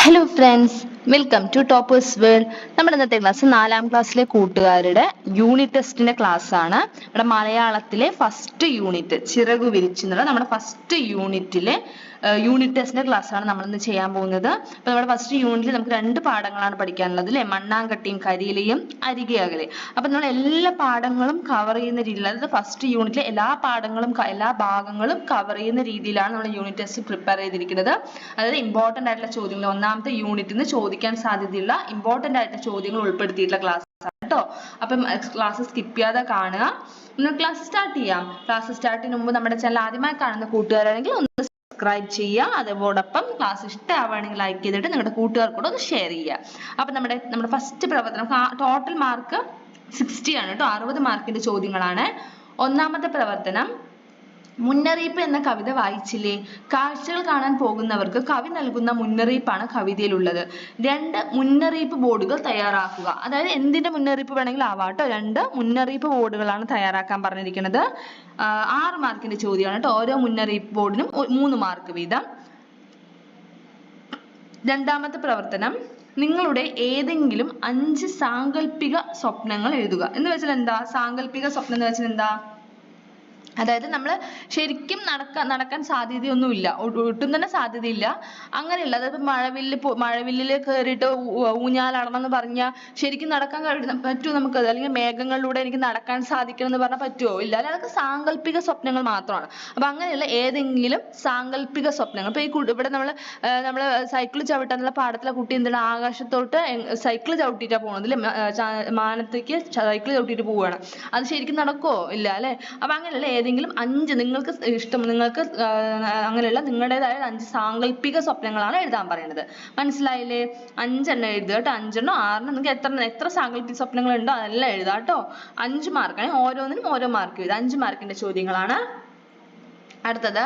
Hello friends, welcome to Toppers World. നമ്മുടെ ഇന്നത്തെ class 4ാം ക്ലാസ്സിലെ കൂട്ടുകാരുടെ യൂണിറ്റ് ടെസ്റ്റിന്റെ ക്ലാസ് ആണ്. നമ്മുടെ മലയാളത്തിലെ ഫസ്റ്റ് യൂണിറ്റ് ചിറകു വിരിച്ചെന്നുള്ള നമ്മുടെ ഫസ്റ്റ് യൂണിറ്റിലെ യൂണിറ്റ് ടെസ്റ്റിന്റെ ക്ലാസ് ആണ് നമ്മൾ ഇന്ന് ചെയ്യാൻ പോകുന്നത്. അപ്പൊ നമ്മുടെ ഫസ്റ്റ് യൂണിറ്റിൽ നമുക്ക് 2 പാഠങ്ങളാണ് പഠിക്കാനുള്ളത് അല്ലെ, മണ്ണാങ്കട്ടിയും കരിയിലയും അരികെ അകലെ. അപ്പൊ നമ്മൾ എല്ലാ പാഠങ്ങളും കവർ ചെയ്യുന്ന രീതിയിൽ, അതായത് ഫസ്റ്റ് യൂണിറ്റിലെ എല്ലാ പാഠങ്ങളും എല്ലാ ഭാഗങ്ങളും കവർ ചെയ്യുന്ന രീതിയിലാണ് നമ്മൾ യൂണിറ്റ് ടെസ്റ്റ് പ്രിപ്പയർ ചെയ്തിരിക്കുന്നത്. അതായത് ഇമ്പോർട്ടന്റ് ആയിട്ടുള്ള ചോദ്യങ്ങൾ ഒന്നാമത്തെ യൂണിറ്റിൽ നിന്ന് ചോദിക്കാൻ സാധ്യതയുള്ള ഇമ്പോർട്ടന്റ് ആയിട്ടുള്ള ചോദ്യങ്ങൾ ഉൾപ്പെടുത്തിയിട്ടുള്ള ക്ലാസ് ആണ് കേട്ടോ. അപ്പം ക്ലാസ് സ്കിപ്പ് ചെയ്യാതെ കാണുക. ഇന്ന് ക്ലാസ് സ്റ്റാർട്ട് ചെയ്യാം. ക്ലാസ് സ്റ്റാർട്ട് ചെയ്യുന്ന മുമ്പ് നമ്മുടെ ചാനൽ ആദ്യമായി കാണുന്ന കൂട്ടുകാരാണെങ്കിൽ ഒന്ന് സബ്സ്ക്രൈബ് ചെയ്യുക. അതോടൊപ്പം ക്ലാസ് ഇഷ്ടമാവുകയാണെങ്കിൽ ലൈക്ക് ചെയ്തിട്ട് നിങ്ങളുടെ കൂട്ടുകാർക്കൂടെ ഒന്ന് ഷെയർ ചെയ്യുക. അപ്പൊ നമ്മുടെ ഫസ്റ്റ് പ്രവർത്തനം, ടോട്ടൽ മാർക്ക് 60 ആണ് കേട്ടോ, 60 മാർക്കിന്റെ ചോദ്യങ്ങളാണ്. ഒന്നാമത്തെ പ്രവർത്തനം, മുന്നറിയിപ്പ് എന്ന കവിത വായിച്ചില്ലേ? കാഴ്ചകൾ കാണാൻ പോകുന്നവർക്ക് കവി നൽകുന്ന മുന്നറിയിപ്പാണ് കവിതയിലുള്ളത്. 2 മുന്നറിയിപ്പ് ബോർഡുകൾ തയ്യാറാക്കുക. അതായത് എന്തിന്റെ മുന്നറിയിപ്പ് വേണമെങ്കിലും ആവാട്ടോ, 2 മുന്നറിയിപ്പ് ബോർഡുകളാണ് തയ്യാറാക്കാൻ പറഞ്ഞിരിക്കുന്നത്. 6 മാർക്കിന്റെ ചോദ്യമാണ് കേട്ടോ. ഓരോ മുന്നറിയിപ്പ് ബോർഡിനും 3 മാർക്ക് വീതം. രണ്ടാമത്തെ പ്രവർത്തനം, നിങ്ങളുടെ ഏതെങ്കിലും 5 സാങ്കല്പിക സ്വപ്നങ്ങൾ എഴുതുക. എന്ന് വെച്ചാൽ എന്താ സാങ്കല്പിക സ്വപ്നം എന്ന് വെച്ചാൽ എന്താ? അതായത് നമ്മൾ ശരിക്കും നടക്കാൻ സാധ്യതയൊന്നുമില്ല, ഒട്ടും തന്നെ സാധ്യതയില്ല, അങ്ങനെയുള്ള, അതായത് മഴവില്ലിൽ കയറിയിട്ട് ഊഞ്ഞാലാടണം എന്ന് പറഞ്ഞാൽ ശരിക്കും നടക്കാൻ പറ്റുമോ നമുക്ക്? അല്ലെങ്കിൽ മേഘങ്ങളിലൂടെ എനിക്ക് നടക്കാൻ സാധിക്കണം എന്ന് പറഞ്ഞാൽ പറ്റുമോ? ഇല്ല. അതൊക്കെ സാങ്കല്പിക സ്വപ്നങ്ങൾ മാത്രമാണ്. അപ്പൊ അങ്ങനെയുള്ള ഏതെങ്കിലും സാങ്കല്പിക സ്വപ്നങ്ങൾ. ഇപ്പൊ ഇവിടെ നമ്മള് സൈക്കിൾ ചവിട്ടാനുള്ള പാഠത്തിലെ കുട്ടി എന്താണ് ആകാശത്തോട്ട് സൈക്കിൾ ചവിട്ടിയിട്ടാ പോകുന്നത് അല്ലെ, മാനത്തേക്ക് സൈക്കിൾ ചവിട്ടിയിട്ട് പോവുകയാണ്. അത് ശരിക്കും നടക്കുവോ? ഇല്ല അല്ലെ. അപ്പൊ അങ്ങനെയുള്ള ഏതെങ്കിലും 5 നിങ്ങൾക്ക് അങ്ങനെയുള്ള നിങ്ങളുടേതായ 5 സാങ്കല്പിക സ്വപ്നങ്ങളാണ് എഴുതാൻ പറയുന്നത്. മനസ്സിലായില്ലേ? 5 എണ്ണം എഴുതുക കേട്ടോ. 5 എണ്ണോ 6 എണ്ണം, നിങ്ങൾക്ക് എത്ര സാങ്കല്പിക സ്വപ്നങ്ങൾ ഉണ്ടോ അതെല്ലാം എഴുതാം കേട്ടോ. 5 മാർക്കാണ്, ഓരോന്നിനും ഓരോ മാർക്ക് എഴുതാം. 5 മാർക്കിന്റെ ചോദ്യങ്ങളാണ്. അടുത്തത്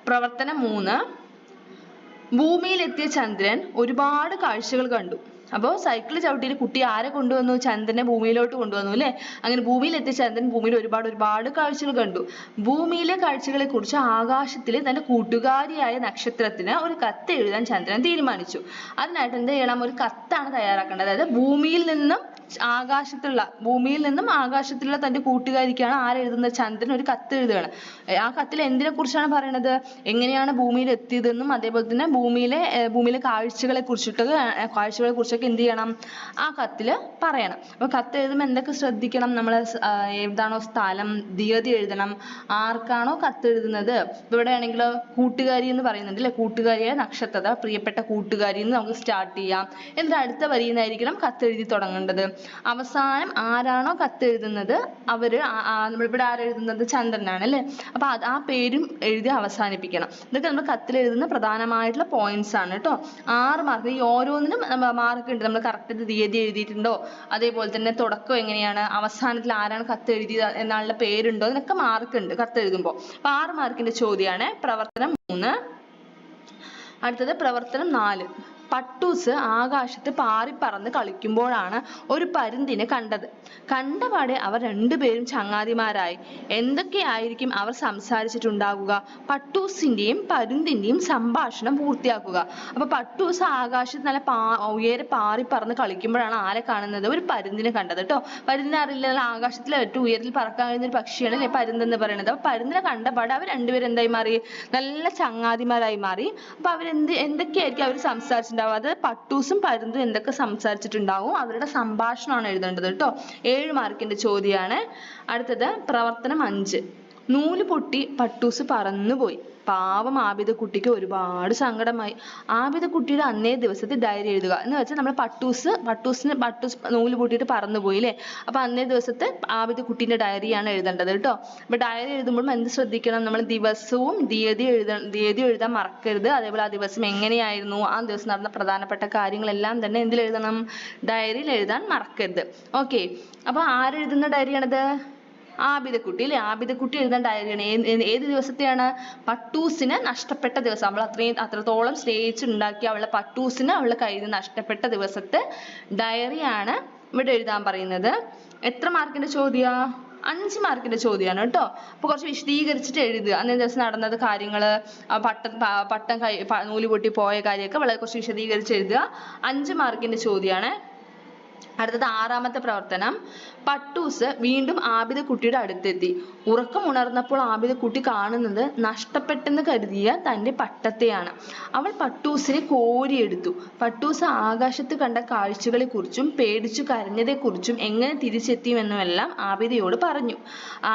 പ്രവർത്തനം 3, ഭൂമിയിലെത്തിയ ചന്ദ്രൻ ഒരുപാട് കാഴ്ചകൾ കണ്ടു. അപ്പോൾ സൈക്കിൾ ചവിട്ടിയിട്ട് കുട്ടി ആരെ കൊണ്ടുവന്നു? ചന്ദ്രനെ ഭൂമിയിലോട്ട് കൊണ്ടുവന്നു അല്ലെ. അങ്ങനെ ഭൂമിയിലെത്തിയ ചന്ദ്രൻ ഭൂമിയിൽ ഒരുപാട് കാഴ്ചകൾ കണ്ടു. ഭൂമിയിലെ കാഴ്ചകളെ കുറിച്ച് ആകാശത്തിലെ തന്റെ കൂട്ടുകാരിയായ നക്ഷത്രത്തിന് ഒരു കത്ത് എഴുതാൻ ചന്ദ്രൻ തീരുമാനിച്ചു. അതിനായിട്ട് എന്ത് ചെയ്യണം? ഒരു കത്താണ് തയ്യാറാക്കേണ്ടത്. അതായത് ഭൂമിയിൽ നിന്നും ആകാശത്തിലുള്ള തന്റെ കൂട്ടുകാരിക്കാണ് ആരെഴുതുന്നത്? ചന്ദ്രൻ ഒരു കത്ത് എഴുതുകയാണ്. ആ കത്തിൽ എന്തിനെ കുറിച്ചാണ് പറയുന്നത്? എങ്ങനെയാണ് ഭൂമിയിൽ എത്തിയതെന്നും അതേപോലെ തന്നെ ഭൂമിയിലെ കാഴ്ചകളെ കുറിച്ചൊക്കെ എന്ത് ചെയ്യണം? ആ കത്തില് പറയണം. അപ്പൊ കത്ത് എഴുതുമ്പോൾ എന്തൊക്കെ ശ്രദ്ധിക്കണം? നമ്മൾ ഏതാണോ സ്ഥലം, തീയതി എഴുതണം. ആർക്കാണോ കത്ത് എഴുതുന്നത്, ഇവിടെ ആണെങ്കിൽ കൂട്ടുകാരി എന്ന് പറയുന്നുണ്ട് അല്ലെ, കൂട്ടുകാരിയായ നക്ഷത്ര, പ്രിയപ്പെട്ട കൂട്ടുകാരി എന്ന് നമുക്ക് സ്റ്റാർട്ട് ചെയ്യാം. എന്നിട്ട് അടുത്ത വരിയിലായിരിക്കണം കത്ത് എഴുതി തുടങ്ങേണ്ടത്. അവസാനം ആരാണോ കത്ത് എഴുതുന്നത് നമ്മളിവിടെ ആരെഴുതുന്നത്? ചന്ദ്രനാണ് അല്ലെ. അപ്പൊ ആ പേരും എഴുതി അവസാനിപ്പിക്കണം. ഇതൊക്കെ നമ്മൾ കത്തിൽ എഴുതുന്ന പ്രധാനമായിട്ടുള്ള പോയിന്റ്സ് ആണ് കേട്ടോ. 6 മാർക്ക്. ഈ ഓരോന്നിനും മാർക്ക് ഉണ്ട്. നമ്മൾ കറക്റ്റ് തീയതി എഴുതിയിട്ടുണ്ടോ, അതേപോലെ തന്നെ തുടക്കം എങ്ങനെയാണ്, അവസാനത്തിൽ ആരാണ് കത്ത് എഴുതിയത് എന്നുള്ള പേരുണ്ടോ, ഇതിനൊക്കെ മാർക്ക് ഉണ്ട് കത്ത് എഴുതുമ്പോൾ. അപ്പൊ 6 മാർക്കിന്റെ ചോദ്യമാണ് പ്രവർത്തനം 3. അടുത്തത് പ്രവർത്തനം 4, പട്ടൂസ് ആകാശത്ത് പാറിപ്പറന്ന് കളിക്കുമ്പോഴാണ് ഒരു പരുന്തിനെ കണ്ടത്. കണ്ടപാടെ അവർ 2 പേരും ചങ്ങാതിമാരായി. എന്തൊക്കെയായിരിക്കും അവർ സംസാരിച്ചിട്ടുണ്ടാകുക? പട്ടൂസിന്റെയും പരുന്തിന്റെയും സംഭാഷണം പൂർത്തിയാക്കുക. അപ്പൊ പട്ടൂസ് ആകാശത്ത് നല്ല ഉയരെ പാറിപ്പറന്ന് കളിക്കുമ്പോഴാണ് ആരെ കാണുന്നത്? ഒരു പരുന്തിനെ കണ്ടത് കേട്ടോ. പരുന്തിനെ അറിയില്ല, ആകാശത്തിൽ ഏറ്റവും ഉയരത്തിൽ പറക്കാൻ കഴിയുന്ന ഒരു പക്ഷിയാണ് അല്ലെ പരുന്ത് എന്ന് പറയുന്നത്. അപ്പൊ പരുന്തിനെ കണ്ടപാടെ അവർ 2 പേരും എന്തായി മാറി? നല്ല ചങ്ങാതിമാരായി മാറി. അപ്പൊ എന്തൊക്കെയായിരിക്കും അവർ സംസാരിച്ചിട്ടുണ്ടാവുക? അത് പട്ടൂസും പരുന്തും എന്തൊക്കെ സംസാരിച്ചിട്ടുണ്ടാവും, അവരുടെ സംഭാഷണമാണ് എഴുതേണ്ടത് കേട്ടോ. 7 മാർക്കിന്റെ ചോദ്യമാണ്. അടുത്തത് പ്രവർത്തനം 5, നൂല് പൊട്ടി പട്ടൂസ് പറന്നുപോയി. പാവം ആബിദക്കുട്ടിക്ക് ഒരുപാട് സങ്കടമായി. ആബിദക്കുട്ടിയുടെ അന്നേ ദിവസത്തെ ഡയറി എഴുതുക. എന്ന് വെച്ചാൽ നമ്മൾ പട്ടൂസ് നൂല് പൊട്ടിയിട്ട് പറന്നുപോയി അല്ലേ. അപ്പൊ അന്നേ ദിവസത്തെ ആബിദക്കുട്ടിന്റെ ഡയറിയാണ് എഴുതേണ്ടത് കേട്ടോ. അപ്പൊ ഡയറി എഴുതുമ്പോഴും എന്ത് ശ്രദ്ധിക്കണം? നമ്മൾ ദിവസവും തീയതി എഴുതാൻ മറക്കരുത്. അതേപോലെ ആ ദിവസം എങ്ങനെയായിരുന്നു, ആ ദിവസം നടന്ന പ്രധാനപ്പെട്ട കാര്യങ്ങളെല്ലാം തന്നെ എന്തിൽ എഴുതണം? ഡയറിയിൽ എഴുതാൻ മറക്കരുത്. ഓക്കെ. അപ്പൊ ആരെഴുതുന്ന ഡയറിയാണിത്? ആബിദക്കുട്ടി അല്ലെ. ആബിദക്കുട്ടി എഴുതാൻ ഡയറിയാണ്. ഏത് ദിവസത്തെയാണ്? പട്ടൂസിന് നഷ്ടപ്പെട്ട ദിവസം. അവൾ അത്രത്തോളം സ്നേഹിച്ചുണ്ടാക്കിയ അവളുടെ പട്ടൂസിന് അവളുടെ കയ്യിൽ നിന്ന് നഷ്ടപ്പെട്ട ദിവസത്തെ ഡയറിയാണ് ഇവിടെ എഴുതാൻ പറയുന്നത്. എത്ര മാർക്കിന്റെ ചോദ്യ? 5 മാർക്കിന്റെ ചോദ്യമാണ് കേട്ടോ. അപ്പൊ കുറച്ച് വിശദീകരിച്ചിട്ട് എഴുതുക. അന്നേ ദിവസം നടന്നത് കാര്യങ്ങള്, പട്ടം നൂല് പൊട്ടി പോയ കാര്യമൊക്കെ വളരെ കുറച്ച് വിശദീകരിച്ച് എഴുതുക. 5 മാർക്കിന്റെ ചോദ്യമാണ്. അടുത്തത് 6ാമത്തെ പ്രവർത്തനം. പട്ടൂസ് വീണ്ടും ആബിദക്കുട്ടിയുടെ അടുത്തെത്തി. ഉറക്കം ഉണർന്നപ്പോൾ ആബിദക്കുട്ടി കാണുന്നത് നഷ്ടപ്പെട്ടെന്ന് കരുതിയ തന്റെ പട്ടത്തെയാണ്. അവൾ പട്ടൂസിനെ കോരിയെടുത്തു. പട്ടൂസ് ആകാശത്ത് കണ്ട കാഴ്ചകളെ കുറിച്ചും പേടിച്ചു കരഞ്ഞതെക്കുറിച്ചും എങ്ങനെ തിരിച്ചെത്തിയുമെന്നുമെല്ലാം ആബിദയോട് പറഞ്ഞു.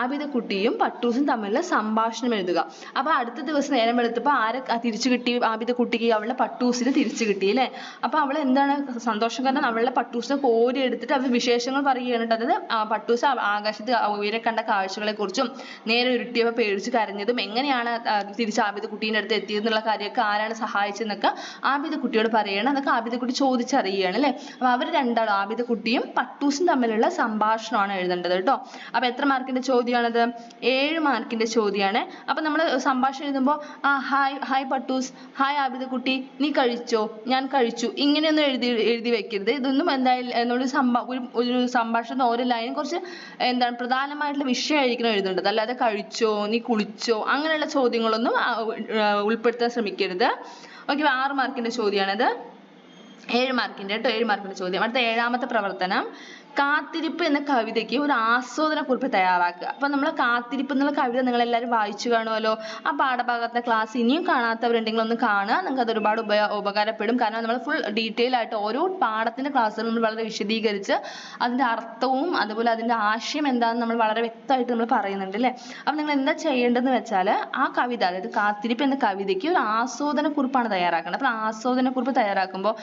ആബിദക്കുട്ടിയും പട്ടൂസും തമ്മിലുള്ള സംഭാഷണം എഴുതുക. അപ്പൊ അടുത്ത ദിവസം നേരം വെളുത്തപ്പോ ആരെ തിരിച്ചു കിട്ടി? ആബിദക്കുട്ടിക്ക് അവളുടെ പട്ടൂസിനെ തിരിച്ചു കിട്ടി അല്ലെ. അപ്പൊ അവൾ എന്താണ് സന്തോഷം, കാരണം അവളുടെ പട്ടൂസിനെ കോരി എടുത്തിട്ട് അവർ വിശേഷങ്ങൾ പറയുകയാണ്. അതായത് പട്ടൂസ് ആകാശത്ത് ഉയരെ കണ്ട കാഴ്ചകളെ കുറിച്ചും നേരെ ഉരുട്ടിയപ്പോ പേടിച്ച് കരഞ്ഞതും എങ്ങനെയാണ് തിരിച്ച് ആബിദക്കുട്ടീൻ്റെ അടുത്ത് എത്തിയതെന്നുള്ള കാര്യമൊക്കെ ആരാണ് സഹായിച്ചെന്നൊക്കെ ആബിദക്കുട്ടിയോട് പറയണം. അതൊക്കെ ആബിദക്കുട്ടി ചോദിച്ചറിയുകയാണ് അല്ലെ. അപ്പൊ അവർ രണ്ടാളും ആബിദക്കുട്ടിയും പട്ടൂസും തമ്മിലുള്ള സംഭാഷണമാണ് എഴുതേണ്ടത് കേട്ടോ. അപ്പൊ എത്ര മാർക്കിന്റെ ചോദ്യമാണത്? 7 മാർക്കിന്റെ ചോദ്യമാണ്. അപ്പൊ നമ്മൾ സംഭാഷണം എഴുതുമ്പോൾ ഹായ് പട്ടൂസ്, ഹായ് ആബിദക്കുട്ടി, നീ കഴിച്ചോ? ഞാൻ കഴിച്ചു, ഇങ്ങനെയൊന്നും എഴുതി വെക്കരുത്. ഇതൊന്നും എന്തായാലും ഒരു സംഭാഷണം ഓരോ ലൈനും കുറച്ച് എന്താണ് പ്രധാനമായിട്ടുള്ള വിഷയമായിരിക്കണം എഴുതേണ്ടത്. അല്ലാതെ കഴിച്ചോ, നീ കുളിച്ചോ, അങ്ങനെയുള്ള ചോദ്യങ്ങളൊന്നും ഉൾപ്പെടുത്താൻ ശ്രമിക്കരുത്. ഓക്കെ, 6 മാർക്കിന്റെ ചോദ്യമാണത്. 7 മാർക്കിന്റെ കേട്ടോ, 7 മാർക്കിന്റെ ചോദ്യം. അടുത്ത 7ാമത്തെ പ്രവർത്തനം. കാത്തിരിപ്പ് എന്ന കവിതയ്ക്ക് ഒരു ആസ്വാദന കുറിപ്പ് തയ്യാറാക്കുക. അപ്പൊ നമ്മൾ കാത്തിരിപ്പ് എന്നുള്ള കവിത നിങ്ങൾ എല്ലാവരും വായിച്ചു കാണുമല്ലോ. ആ പാഠഭാഗത്തെ ക്ലാസ് ഇനിയും കാണാത്തവരുണ്ടെങ്കിൽ ഒന്ന് കാണുക. നിങ്ങൾക്ക് അത് ഒരുപാട് ഉപകാരപ്പെടും. കാരണം നമ്മൾ ഫുൾ ഡീറ്റെയിൽ ആയിട്ട് ഓരോ പാഠത്തിന്റെ ക്ലാസ്സുകൾ നമ്മൾ വളരെ വിശദീകരിച്ച് അതിന്റെ അർത്ഥവും അതുപോലെ അതിന്റെ ആശയം എന്താണെന്ന് നമ്മൾ വളരെ വ്യക്തമായിട്ട് നമ്മൾ പറയുന്നുണ്ട് അല്ലേ. അപ്പൊ നിങ്ങൾ എന്താ ചെയ്യേണ്ടതെന്ന് വെച്ചാൽ ആ കവിത, അതായത് കാത്തിരിപ്പ് എന്ന കവിതയ്ക്ക് ഒരു ആസ്വാദന കുറിപ്പാണ് തയ്യാറാക്കേണ്ടത്. അപ്പൊ ആസ്വാദന കുറിപ്പ് തയ്യാറാക്കുമ്പോൾ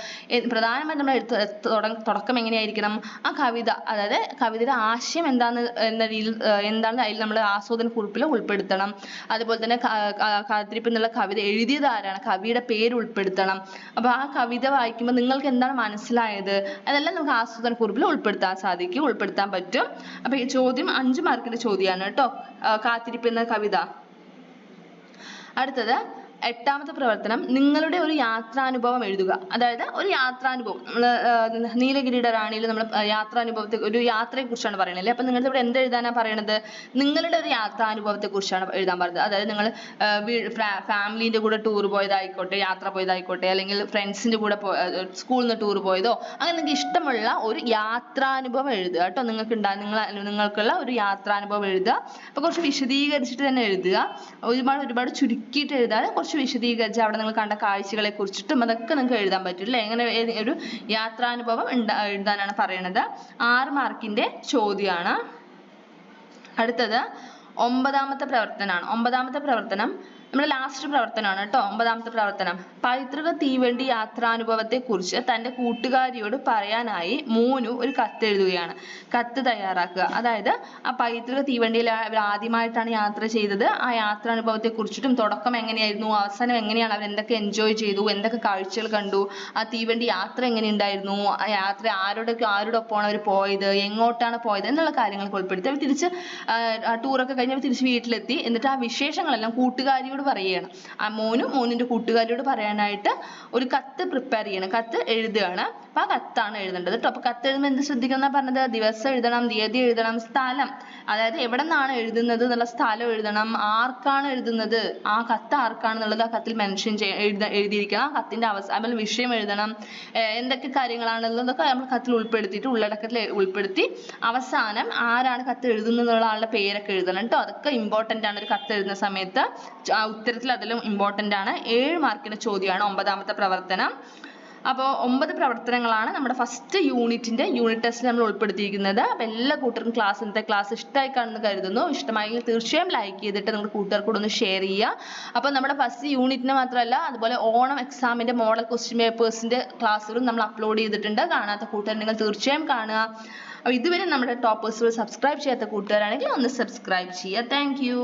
പ്രധാനമായിട്ടും നമ്മൾ തുടക്കം എങ്ങനെയായിരിക്കണം? ആ കവിത, അതായത് കവിതയുടെ ആശയം എന്താണ് അതിൽ നമ്മൾ ആസ്വാദന കുറിപ്പിൽ ഉൾപ്പെടുത്തണം. അതുപോലെ തന്നെ കാത്തിരിപ്പ് എന്നുള്ള കവിത എഴുതിയത് ആരാണ്, കവിയുടെ പേര് ഉൾപ്പെടുത്തണം. അപ്പൊ ആ കവിത വായിക്കുമ്പോൾ നിങ്ങൾക്ക് എന്താണ് മനസ്സിലായത്, അതെല്ലാം നമുക്ക് ആസ്വാദന കുറിപ്പിൽ ഉൾപ്പെടുത്താൻ പറ്റും. അപ്പൊ ഈ ചോദ്യം 5 മാർക്കിന്റെ ചോദ്യമാണ് കേട്ടോ, കാത്തിരിപ്പ് എന്ന കവിത. അടുത്തത് 8ാമത്തെ പ്രവർത്തനം. നിങ്ങളുടെ ഒരു യാത്രാനുഭവം എഴുതുക. അതായത് ഒരു യാത്രാനുഭവം, നീലഗിരിയുടെ റാണിയിൽ നമ്മൾ യാത്രാനുഭവത്തെ, ഒരു യാത്രയെ കുറിച്ചാണ് പറയുന്നത് അല്ലേ. അപ്പൊ നിങ്ങളുടെ ഇവിടെ എന്ത് എഴുതാനാണ് പറയണത്? നിങ്ങളുടെ ഒരു യാത്രാനുഭവത്തെ കുറിച്ചാണ് എഴുതാൻ പറയുന്നത്. അതായത് നിങ്ങൾ ഫാമിലിന്റെ കൂടെ ടൂർ പോയതായിക്കോട്ടെ, യാത്ര പോയതായിക്കോട്ടെ, അല്ലെങ്കിൽ ഫ്രണ്ട്സിന്റെ കൂടെ സ്കൂളിൽ നിന്ന് ടൂർ പോയതോ, അങ്ങനെ നിങ്ങൾക്ക് ഇഷ്ടമുള്ള ഒരു യാത്രാനുഭവം എഴുതുക കേട്ടോ. നിങ്ങൾക്കുള്ള ഒരു യാത്രാനുഭവം എഴുതുക. അപ്പൊ കുറച്ച് വിശദീകരിച്ചിട്ട് തന്നെ എഴുതുക. ഒരുപാട് ചുരുക്കിയിട്ട് എഴുതാതെ കുറച്ച് വിശദീകരിച്ച് അവിടെ നിങ്ങൾ കണ്ട കാഴ്ചകളെ കുറിച്ചിട്ടും അതൊക്കെ നിങ്ങൾക്ക് എഴുതാൻ പറ്റും അല്ലേ. അങ്ങനെ ഒരു യാത്രാനുഭവം എഴുതാനാണ് പറയണത്. 6 മാർക്കിന്റെ ചോദ്യമാണ്. അടുത്തത് 9ാമത്തെ പ്രവർത്തനമാണ്. 9ാമത്തെ പ്രവർത്തനം നമ്മുടെ ലാസ്റ്റ് പ്രവർത്തനമാണ് കേട്ടോ. 9ാമത്തെ പ്രവർത്തനം. പൈതൃക തീവണ്ടി യാത്രാനുഭവത്തെ കുറിച്ച് തന്റെ കൂട്ടുകാരിയോട് പറയാനായി മോനു ഒരു കത്ത് എഴുതുകയാണ്. കത്ത് തയ്യാറാക്കുക. അതായത് ആ പൈതൃക തീവണ്ടിയിൽ അവർ ആദ്യമായിട്ടാണ് യാത്ര ചെയ്തത്. ആ യാത്രാനുഭവത്തെ കുറിച്ചിട്ടും തുടക്കം എങ്ങനെയായിരുന്നു, അവസാനം എങ്ങനെയാണ്, അവർ എന്തൊക്കെ എൻജോയ് ചെയ്തു, എന്തൊക്കെ കാഴ്ചകൾ കണ്ടു, ആ തീവണ്ടി യാത്ര എങ്ങനെ ഉണ്ടായിരുന്നു, ആ യാത്ര ആരോടൊപ്പമാണ് അവർ പോയത്, എങ്ങോട്ടാണ് പോയത് എന്നുള്ള കാര്യങ്ങളൊക്കെ ഉൾപ്പെടുത്തി അവർ തിരിച്ച് ടൂറൊക്കെ കഴിഞ്ഞ് അവർ തിരിച്ച് വീട്ടിലെത്തി. എന്നിട്ട് ആ വിശേഷങ്ങളെല്ലാം കൂട്ടുകാരിയോട് പറയുകയാണ്. ആ മോനിന്റെ കൂട്ടുകാരിയോട് പറയാനായിട്ട് ഒരു കത്ത് പ്രിപ്പയർ ചെയ്യണം, കത്ത് എഴുതുകയാണ്. അപ്പൊ ആ കത്താണ് എഴുതേണ്ടത് കേട്ടോ. അപ്പൊ കത്ത് എഴുതുമ്പോൾ എന്ത് ശ്രദ്ധിക്കണം പറഞ്ഞത്? ദിവസം എഴുതണം, തീയതി എഴുതണം, സ്ഥലം, അതായത് എവിടെ നിന്നാണ് എഴുതുന്നത് എന്നുള്ള സ്ഥലം എഴുതണം, ആർക്കാണ് എഴുതുന്നത്, ആ കത്ത് ആർക്കാണെന്നുള്ളത് ആ കത്തിൽ മെൻഷൻ എഴുതിയിരിക്കണം. ആ കത്തിന്റെ അവസാനം വിഷയം എഴുതണം, എന്തൊക്കെ കാര്യങ്ങളാണെന്നുള്ളതൊക്കെ നമ്മൾ കത്തിൽ ഉൾപ്പെടുത്തിയിട്ട് ഉള്ളടക്കത്തിൽ ഉൾപ്പെടുത്തി അവസാനം ആരാണ് കത്ത് എഴുതുന്നുള്ള ആളുടെ പേരൊക്കെ എഴുതണം കേട്ടോ. അതൊക്കെ ഇമ്പോർട്ടന്റ് ആണ് ഒരു കത്ത് എഴുതുന്ന സമയത്ത്. ഉത്തരത്തിൽ അതിലും ഇമ്പോർട്ടന്റ് ആണ്. 7 മാർക്കിന്റെ ചോദ്യമാണ് 9ാമത്തെ പ്രവർത്തനം. അപ്പോൾ 9 പ്രവർത്തനങ്ങളാണ് നമ്മുടെ ഫസ്റ്റ് യൂണിറ്റ് ടെസ്റ്റിൽ നമ്മൾ ഉൾപ്പെടുത്തിയിരിക്കുന്നത്. അപ്പോൾ എല്ലാ കൂട്ടർക്കും ഇന്നത്തെ ക്ലാസ് ഇഷ്ടമായി കാണുമെന്ന് കരുതുന്നു. ഇഷ്ടമായെങ്കിൽ തീർച്ചയായും ലൈക്ക് ചെയ്തിട്ട് നിങ്ങളുടെ കൂട്ടുകാർക്കൂടെ ഒന്ന് ഷെയർ ചെയ്യുക. അപ്പോൾ നമ്മുടെ ഫസ്റ്റ് യൂണിറ്റിന് മാത്രമല്ല, അതുപോലെ ഓണം എക്സാമിന്റെ മോഡൽ ക്വസ്റ്റ്യൻ പേപ്പേഴ്സിന്റെ ക്ലാസ്സുകളും നമ്മൾ അപ്ലോഡ് ചെയ്തിട്ടുണ്ട്. കാണാത്ത കൂട്ടുകാർ നിങ്ങൾ തീർച്ചയായും കാണുക. അപ്പോൾ ഇതുവരെ നമ്മുടെ ടോപ്പേഴ്സുകൾ സബ്സ്ക്രൈബ് ചെയ്യാത്ത കൂട്ടുകാരാണെങ്കിൽ ഒന്ന് സബ്സ്ക്രൈബ് ചെയ്യുക. Thank you.